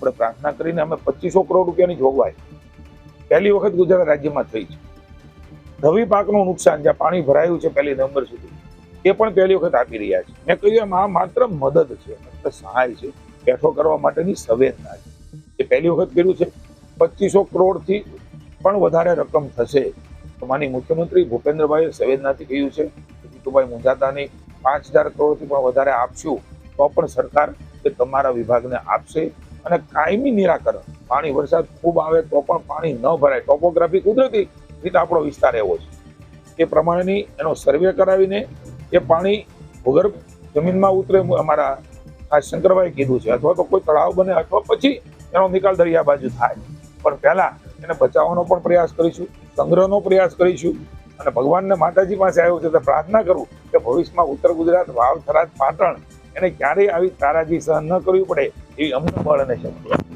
આપણે પ્રાર્થના કરીને અમે 2500 કરોડ રૂપિયાની જોગવાઈ પહેલી વખત ગુજરાત રાજ્યમાં થઈ છે. રવિ પાકનું નુકસાન જ્યાં પાણી ભરાયું છે 1 નવેમ્બર સુધી એ પણ પહેલી વખત આપી રહ્યા છે. મેં કહ્યું એમ આ માત્ર મદદ છે, માત્ર સહાય છે, બેઠો કરવા માટેની સંવેદના છે. એ પહેલી વખત કર્યું છે. 2500 કરોડથી પણ વધારે રકમ થશે તો માનનીય મુખ્યમંત્રી ભૂપેન્દ્રભાઈએ સંવેદનાથી કહ્યું છે જીતુભાઈ મુંજાતાની 5000 કરોડથી પણ વધારે આપશું તો પણ સરકાર એ તમારા વિભાગને આપશે અને કાયમી નિરાકરણ, પાણી વરસાદ ખૂબ આવે તો પણ પાણી ન ભરાય, ટોપોગ્રાફી કુદરતી રીતે આપણો વિસ્તાર એવો છે એ પ્રમાણેની એનો સર્વે કરાવીને એ પાણી ભૂગર્ભ જમીનમાં ઉતરે, અમારા આ શંકરભાઈ કીધું છે, અથવા તો કોઈ તળાવ બને અથવા પછી એનો નિકાલ દરિયા બાજુ થાય, પણ પહેલા એને બચાવવાનો પણ પ્રયાસ કરીશું, સંગ્રહનો પ્રયાસ કરીશું. અને ભગવાનને માતાજી પાસે આવ્યું છે તો પ્રાર્થના કરું કે ભવિષ્યમાં ઉત્તર ગુજરાત, વાવ, થરાદ, પાટણ એને ક્યારેય આવી તારાજી સહન ન કરવી પડે એવી અમને બળ અને શક્તિ.